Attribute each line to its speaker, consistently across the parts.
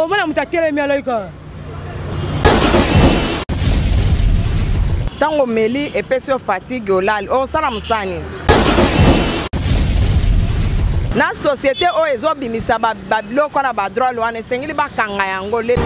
Speaker 1: au moins mutatele mi aloika
Speaker 2: tango meli epesio fatigue olali o sala musani na société o ezobimisa babiloko na badroit wana esengeli bakanga yango le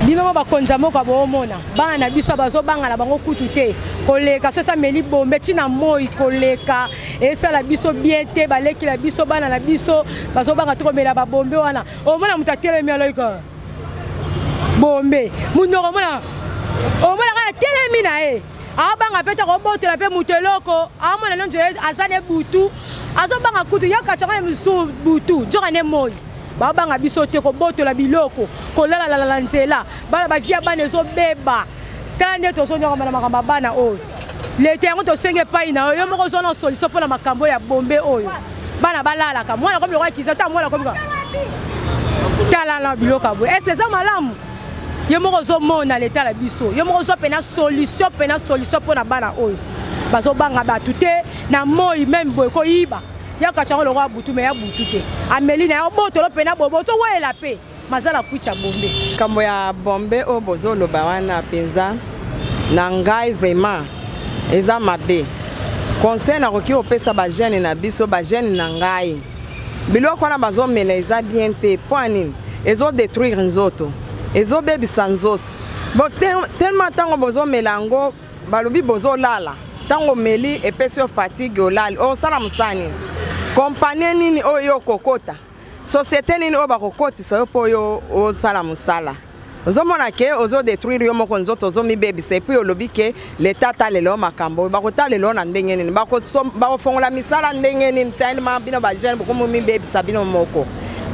Speaker 1: bino bakonza moko bomona bana na biso bazobanga na bango kutu te koleka sosa meli bombe tina moi koleka esala biso bien te baleki la biso bana na biso bazobanga to komela ba bombe wana omona mutatele mi aloika bombe munoko mona omona ka telemi na abanga peta ko botela pe muteloko amona nonje azane butu azobanga kutu yakachanga misu butu jokane moi babanga biso te ko botola biloko kolala la nzela bana ba via bana zo beba tande to so nyoma na makamba bana oyo lete yango to senge pai na yo moko zo na solution pour la makambo ya bombe oyo bana balala ka mwana comme le roi kizata mwana comme tala na biloko abo c'est ça malamu yo moko zo mona leta la biso yo moko zo pena solution pour na bana oyo bazo banga batu te na moi même boy ko yiba yaka chango le roi butu me ya butu te ameli na yo botolo pena boboto wela pe mazala kucha bombe
Speaker 2: kambo ya bombe o bozolo ba wana penza na ngai vraiment eza mabe conseil na roki opesa ba jeune na biso ba jeune na ngai biloko na bazo mena eza bien te point ezo détruire nzoto ezo bebisa nzoto bon tellement tango bozo melango balobi bozo lala tango meli epesio fatigue olali o sala musani compagnie nini oyo kokota société nini o bakokotisa yo po yo o sala musala ozomona ke ozo détruire yo moko nzoto ozomi bebisa puis olobi ke l'état talelo makambo bakotalelo na ndenge nini bakofongola misala ndenge nini tellement bino ba jeune bokomo mi bebisa bino moko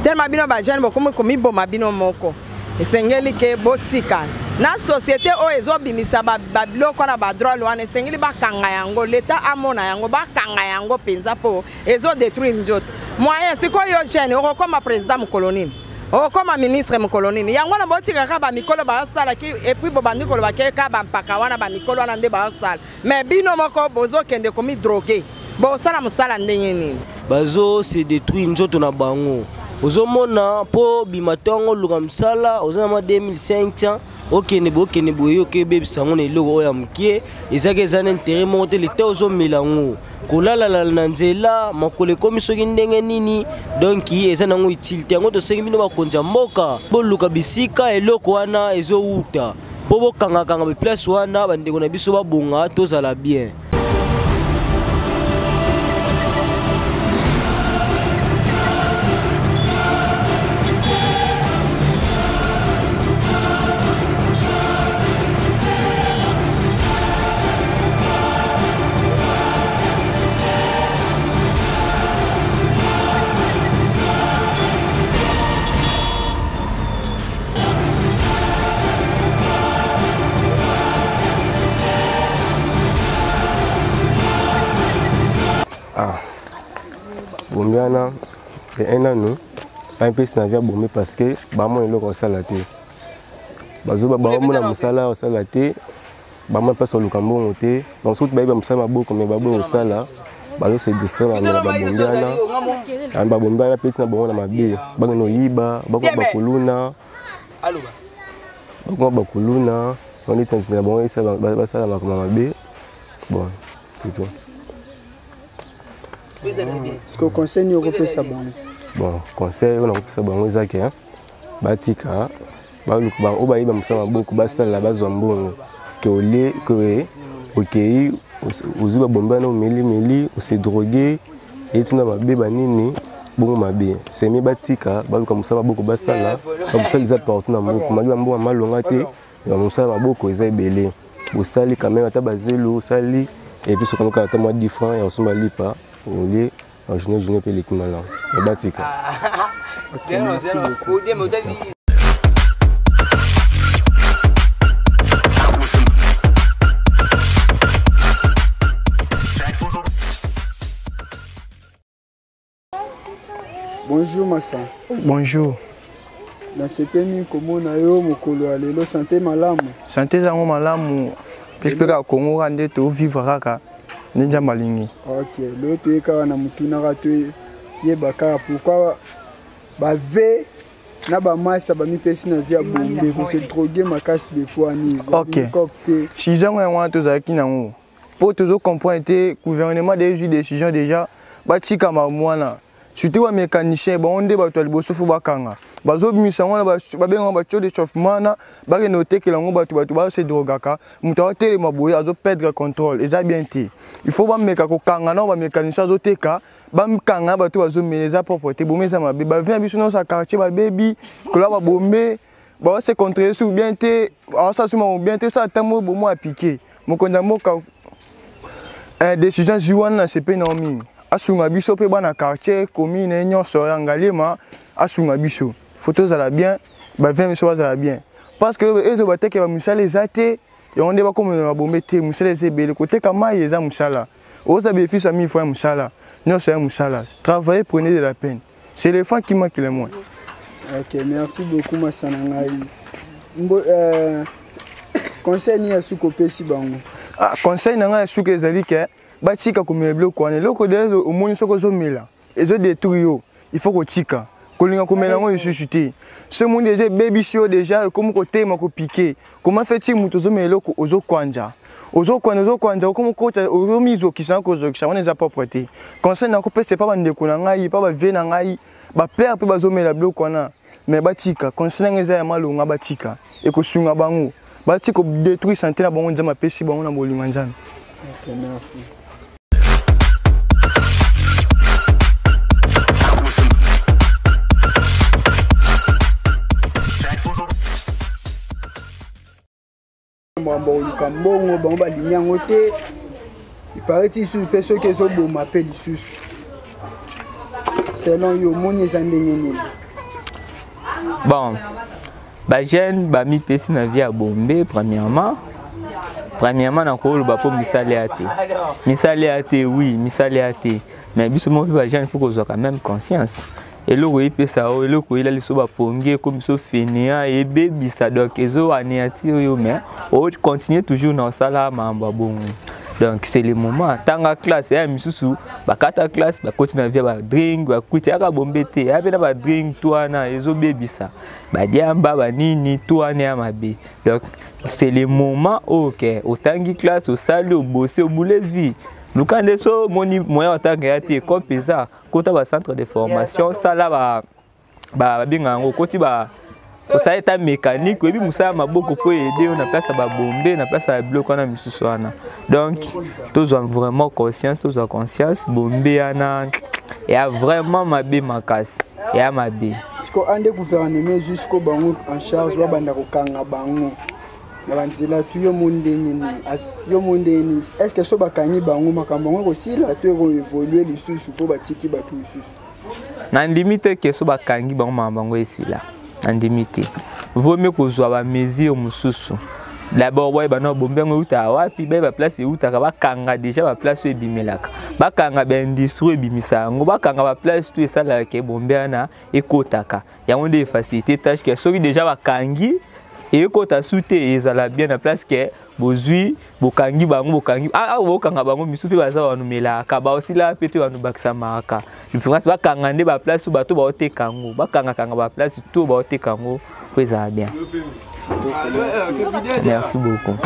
Speaker 2: tellement bino ba jeune bokomo komi boma bino moko esengeli ke botika na société o ezobimisa babiloko na badroit wana esengeli bakanga yango l'état amona yango bakanga yango penza po ezo détruire njoto moyen sikoyo jeune okoma président mukolonini okoma ministre mukolonini yango na botika ka ba mikolo ba sala ki et puis bobandi kolo ba ke ka ba mpaka wana ba mikolo wana nde ba sala mais bino moko bozo kende komi droguer bo sala musala ndenge nini
Speaker 3: bazo se détruire njoto na bango ozomona po bimatongo luka msala ozana 2500 okene boye oke bebisango na eloko oyo ya mokie ezaki eza na intérêt moko te leta ozomelango kolalala na nzela makolo ekomi soki ndenge nini donc eza nango utilité yango tosengi bino bakonzi ya mboka boluka bisika eloko wana ezowuta mpo bokangakanga baplace wana bandeko na biso babonga tozala bien.
Speaker 4: Bombiana et un an pas un peu snavia bombe parce que bamon eloko osala te bazo bamona musala osala te bamon pas soluka mbongo te donc surtout ba musala maboko mais babo osala bazo se distraire na bombiana amba bombiana peti na bongo na mabe bangeno yiba bako bakuluna bako bakuluna on dit sentina bongo isa basala mabe bon c'est tout.
Speaker 5: Est-ce que conseil ni européen ça bon?
Speaker 4: Bon, conseil on a repris ça bon ezaki hein. Batika, ba lukuba obayiba musama boko basala bazwa mbongo ke olé que OK ozuba bombana meli se droguer et tuna mabeba nini bongo mabe. C'est mi batika ba lukuba musama boko basala, ba musala za partout na mboko, mabiba mbongo malonga te, ba musala boko eza ebele. Bosali quand même ata bazelo sali et puis ce qu'on a ata moi 10 francs et on se malipa. On est en journée pellicule là. Et batika.
Speaker 5: Merci beaucoup. Bonjour Massa.
Speaker 6: Bonjour.
Speaker 5: Na sepemi komona yo mokolo ya lelo santé malamu.
Speaker 6: Santé zango malamu. Puisque ka Congo rande to vivre kaka. Ninja malingi.
Speaker 5: OK, lo to eka na mutuna ka to yebaka pourquoi ba ve na ba massa ba mi pesi na via bombe ko se droguer makasi be poani.
Speaker 6: OK. Si zango ya wana to zaki nango. Pour toujours comprendre que gouvernement des décisions déjà ba tika ma mwana. Surtout les mécaniciens, on dit que les gens sont bakanga. Bazo bimisanga ba benga ba tio de chauffement na ba noter que lango ba ba se drogaka. Muta tele maboya azo perdre contrôle. Eza bien té. Il faut ba meka ko kanga na ba mécanicien azo teka ba mkanga ba to bazo meleza propreté bomeza mabe ba vient biso no sa quartier ba baby ko la ba bombe ba se contrer sous bien té ça suma bien té ça tamo bomo a piquer. Mokonda moka décision juana c'est pas non asunga biso pe bana quartier commune nyonso ya ngalema asunga biso photos za la bien ba vient biso za la bien parce que ezo bateke ba musala ezate ya onde ba comme ba bombete musala ezebele côté kama yeza musala oza bénéfice à 1000 fois musala nyonso ya musala travailler prenez de la peine c'est l'éléphant qui manque le moins.
Speaker 5: OK, merci beaucoup Massanangai. Conseil ni asuko pesi bango.
Speaker 6: Conseil nanga asuko ezali ke batika komeblo kwane loko de omoni soko zomela ezo détruire il faut ko tika kolinga komela ngo isusuté ce monde déjà baby show déjà comme côté ma ko piquer comment fait-il muto zomela loko ozo kwanja comme kota ozo mizo kisana ko zo kisana neza propreté conseil na ko pese pas bande ko na ngai pas ba ve na ngai ba père pe bazomela blo kwana mais batika conseil ngeza ya malonga batika e ko sunga bango batika détruire santé na bango nzama pesi bango na bolinga nzana.
Speaker 5: OK, merci. Mbongo bango balingi yango te ipareti lisusu mpe soki ezoboma mpe lisusu selon yo omoni eza ndenge nini?
Speaker 7: Bon bajeune bamipesi na vie ya bombe premièrement na koloba po misala ya te oui misala ya te mais biso mo pe bajeune il faut kozwa quand même conscience eloko epesa o eloko ila liso bafongi comme so fenia et bebisa donc ezo anéantir yo mais on continue toujours dans sala mamba bon donc c'est le moment tanga classe ya misusu bakata classe ba continue via ba drink ba kutia ka bombete ya bena ba drink toi na ezo bebisa ba diamba ba nini toi na mabe donc c'est le moment OK otangi classe au salle au bosser au boule vie lukande so moni moya otanga ya te comme pesa kota ba centre de formation sala ba bingango koti ba ça est un mécanique et puis musa maboko pour aider on a place à bomber na place à bloc on a misusu wana donc tous ont vraiment conscience bomber ana et a vraiment mabe makasi et a mabe
Speaker 5: siko ande gouvernement jusqu'au bango en charge ba banda ko kanga bango na banzela tu yo mondeni est-ce que so bakangi bango makambo ngo ko sila to ko évoluer lisusu po batiki batu lisusu
Speaker 7: na limite que so bakangi bango mabango esila andimité vaut mieux que soit ba mesure mususu d'abord ouais bana bombengo uta wapi ba place uta ka kanga déjà ba place ebimelaka ba kanga ba industrie ebimisango ba kanga ba place tout esala ke bombeana ekotaka yango de facilité tâche que soki déjà ba kangi et ekota souté ezala bien na place que bozui bokangi bango bokangi bokanga bango misupe baza banumela ka ba aussi la pete banu bakisa maka le prince ba kanga nde ba place bato ba otekango ba kanga ba place tout ba otekango kweza bien. Merci beaucoup.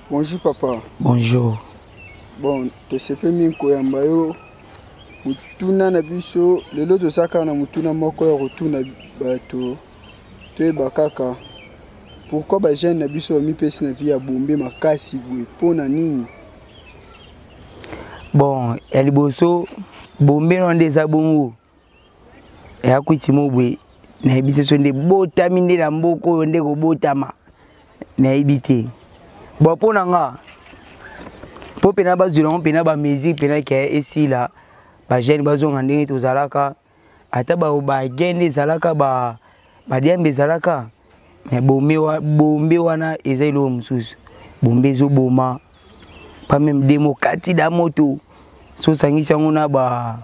Speaker 5: Bonjour papa.
Speaker 6: Bonjour.
Speaker 5: Bon, te sepe minko yamba yo mutuna na biso lelo tosaka na mutuna moko ya rotuna bato te bakaka pourquoi ba jeune na biso mi pesi na vie ya bombe makasi bwe pona nini?
Speaker 8: Bon eliboso bombe no ndeza bongo ya kwitimo bwe na ebite so nde botami nde na mboko nde ko botama na ebite bo pona nga po pena bazulon pena ba musique pena ke esila ba jeune bazonga ndenge tozalaka ata ba gende zalaka ba diambe zalaka mais bombe wana eza ilo mususu bombe zo boma pas même demo kati da moto so sangisa yango na ba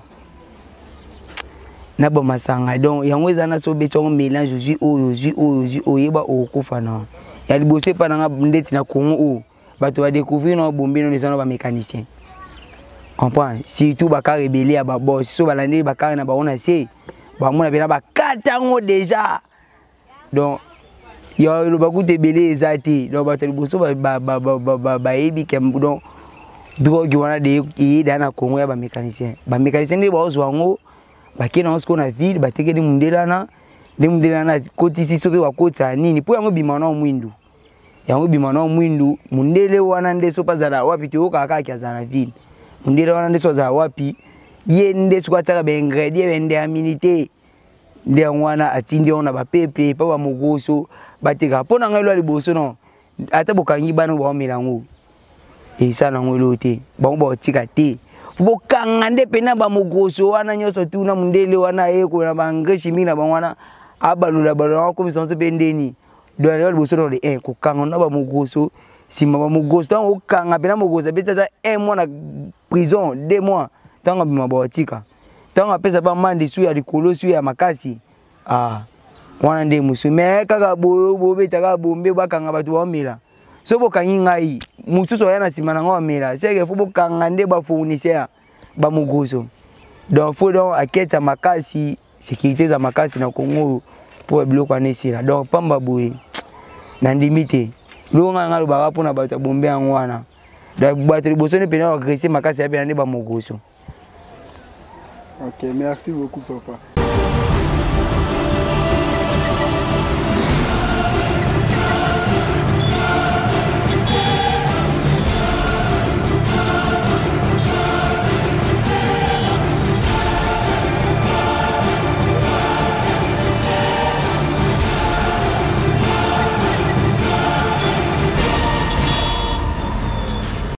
Speaker 8: masanga donc yango eza na so betongo mélange zui oyo ba okufa na ya liboso pa na ndeti na Congo o bato ba découvrir na bombe no les ba mécanicien comprend surtout ba ka rebelle ya ba boss so balandi ba ka na ba ona se ba mona bena ba katango déjà donc yo lo ba kute belé ezati donc bato liboso ba ebi kem donc drogue wana de ida na Congo ya ba mécanicien ne ba ozwango bakena osko na ville bateke de mundela na koti si sobe wakota nini po yango bimana omwindu mundele wana nde so pazala wapi to kaka kya na ville mundele wana nde so za wapi ye nde so kwataka be ingredient bende ya milité nde wana atindi ona ba pepe pa ba mogoso bateka pona ngalo liboso no ata bokangi bana ba omelango esa na ngolo te ba otika te bokanga nde pena ba mogoso wana nyoso tuna mundele wana eko na bangeshi mina ba wana abalula balula ko misonso pendeni do ale boso no de ko kanga na ba mogoso sima ba mogoso tango kanga pena mogoso betata 1 mois na prison 2 mois tango bima ba otika tango pesa ba mande su ya likolo su ya makasi wana nde musu me kaka bo betaka bombe bakanga batu ba mela so bokangi ngai mususu yana sima na ngomela seke fo bokanga nde ba fournisseur ba mugoso donc fo donc aketa makasi sécurité za makasi na Congo pour biloko anesira donc pamba boye na ndimite lo nga ngalo ba pona ba bombe ngwana da bato liboso ne pena agresser makasi ya bena nde ba mugoso.
Speaker 5: OK, merci beaucoup papa.